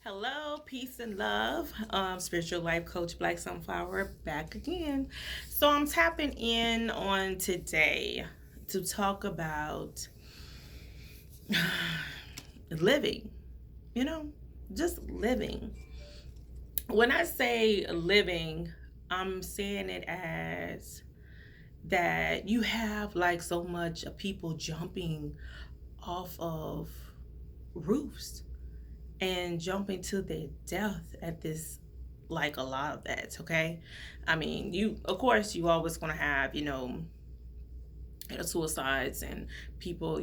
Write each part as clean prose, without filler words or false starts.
Hello, peace and love. Spiritual life coach Black Sunflower back again. So I'm tapping in on today to talk about living, you know, just living. When I say living, I'm saying it as that you have like so much of people jumping off of roofs and jumping to their death at this, like a lot of that. Okay, I mean, you of course you always going to have suicides and people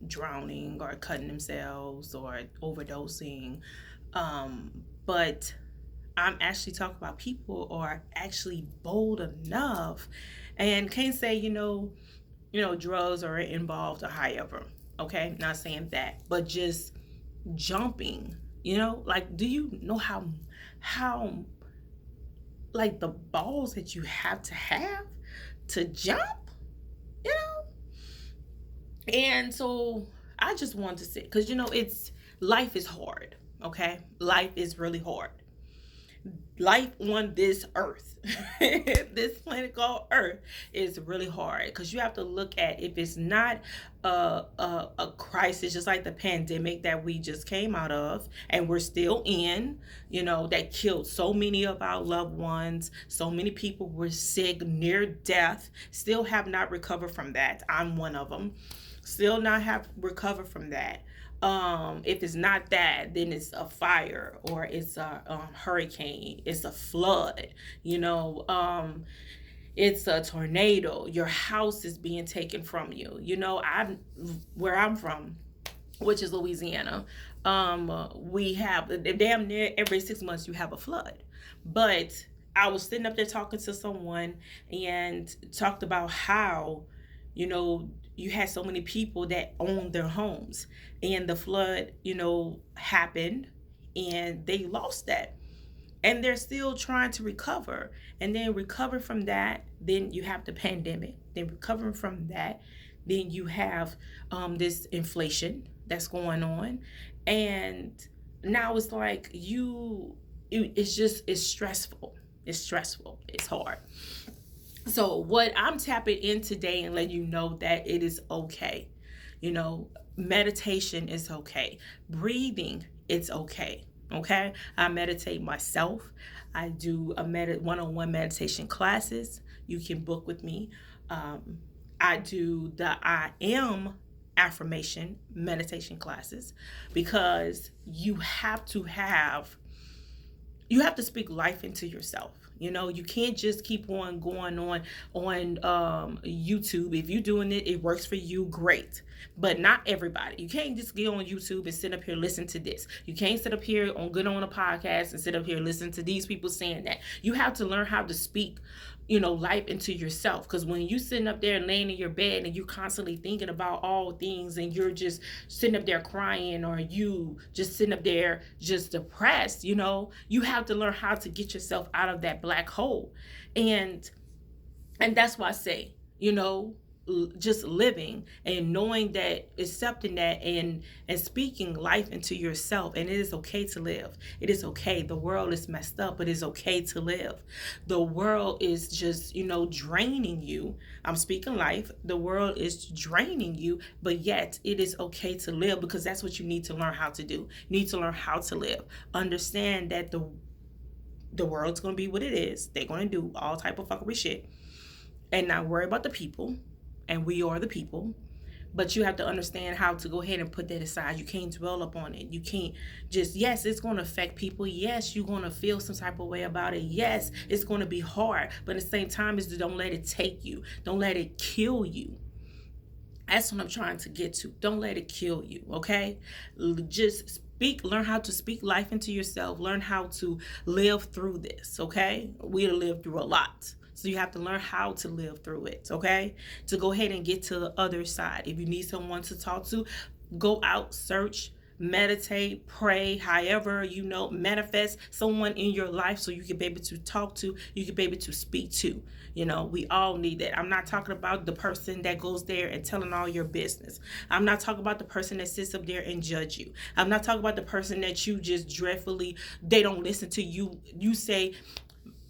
drowning or cutting themselves or overdosing, but I'm actually talking about people who are actually bold enough and can't say drugs are involved or however. Okay, not saying that, but just jumping. Like, do you know how like the balls that you have to jump? You know, and so I just wanted to say, because it's life is hard. Okay, life is really hard. Life on this earth, this planet called Earth, is really hard because you have to look at, if it's not a crisis, just like the pandemic that we just came out of and we're still in, that killed so many of our loved ones. So many people were sick, near death, still have not recovered from that. I'm one of them. Still not have recovered from that. If it's not that, then it's a fire, or it's a hurricane, it's a flood, you know um, it's a tornado, your house is being taken from you. I'm where I'm from, which is Louisiana. We have damn near every 6 months you have a flood. But I was sitting up there talking to someone and talked about how, you know, you had so many people that owned their homes, and the flood, happened, and they lost that, and they're still trying to recover, and then recover from that. Then you have the pandemic, then recovering from that, then you have this inflation that's going on, and now it's like it's stressful. It's hard. So what I'm tapping in today and letting you know that it is okay. Meditation is okay. Breathing, it's okay. Okay. I meditate myself. I do one-on-one meditation classes. You can book with me. I do the I am affirmation meditation classes, because you have to speak life into yourself. You can't just keep on going on YouTube. If you're doing it, it works for you, great. But not everybody. You can't just get on YouTube and sit up here listen to this. You can't sit up here on a podcast and sit up here listen to these people saying that. You have to learn how to speak life into yourself, because when you sitting up there laying in your bed and you're constantly thinking about all things, and you're just sitting up there crying, or you just sitting up there just depressed, you have to learn how to get yourself out of that black hole. And and that's why I say, just living and knowing that, accepting that, and speaking life into yourself. And it is okay to live. It is okay. The world is messed up, but it's okay to live. The world is just draining you. I'm speaking life. The world is draining you, but yet it is okay to live, because that's what you need to learn how to do. You need to learn how to live. Understand that the world's gonna be what it is. They're gonna do all type of fuckery shit, and not worry about the people. And we are the people. But you have to understand how to go ahead and put that aside. You can't dwell upon it. You can't just, yes, it's going to affect people. Yes, you're going to feel some type of way about it. Yes, it's going to be hard. But at the same time, is don't let it take you. Don't let it kill you. That's what I'm trying to get to. Don't let it kill you, okay? Just learn how to speak life into yourself. Learn how to live through this, okay? We live through a lot. So you have to learn how to live through it, okay? To go ahead and get to the other side. If you need someone to talk to, go out, search. meditate, pray, however, manifest someone in your life so you can be able to talk to, you can be able to speak to. We all need that. I'm not talking about the person that goes there and telling all your business. I'm not talking about the person that sits up there and judge you. I'm not talking about the person that you just dreadfully, they don't listen to you. You say,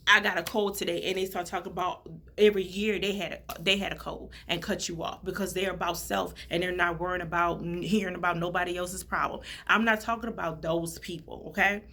I got a cold today, and they start talking about every year they had a cold and cut you off because they're about self and they're not worrying about hearing about nobody else's problem. I'm not talking about those people, okay?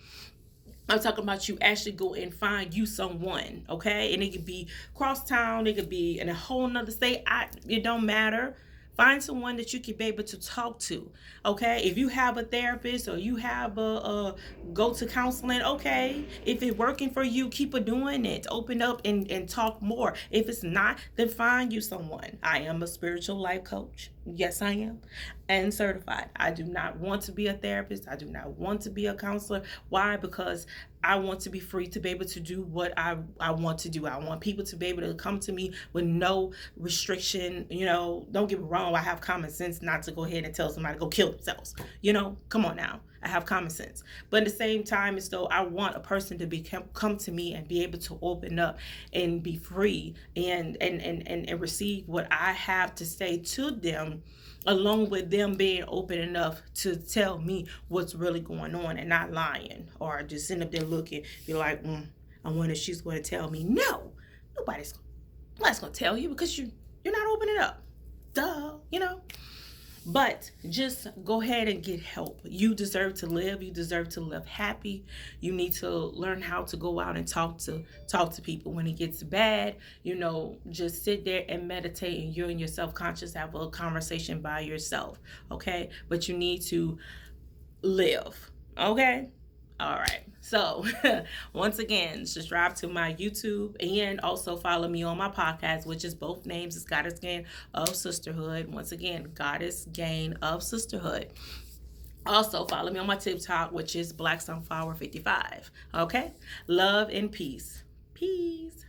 I'm talking about you actually go and find you someone, okay? And it could be cross town, it could be in a whole nother state. It don't matter. Find someone that you can be able to talk to, okay? If you have a therapist or you have a go to counseling, okay. If it's working for you, keep on doing it. Open up and talk more. If it's not, then find you someone. I am a spiritual life coach. Yes, I am. And certified. I do not want to be a therapist. I do not want to be a counselor. Why? Because I want to be free to be able to do what I want to do. I want people to be able to come to me with no restriction. Don't get me wrong. I have common sense not to go ahead and tell somebody to go kill themselves. Come on now. I have common sense. But at the same time, as though I want a person to come to me and be able to open up and be free and receive what I have to say to them, along with them being open enough to tell me what's really going on and not lying or just sitting up there looking, be like, I wonder if she's going to tell me. No, nobody's going to tell you because you're not opening up. Duh, But just go ahead and get help. You deserve to live. You deserve to live happy. You need to learn how to go out and talk to people. When it gets bad, just sit there and meditate, and you and your self-conscious have a conversation by yourself, okay? But you need to live, okay? All right. So once again, subscribe to my YouTube and also follow me on my podcast, which is both names. It's Goddess Gain of Sisterhood. Once again, Goddess Gain of Sisterhood. Also follow me on my TikTok, which is Black Sunflower 55. Okay. Love and peace. Peace.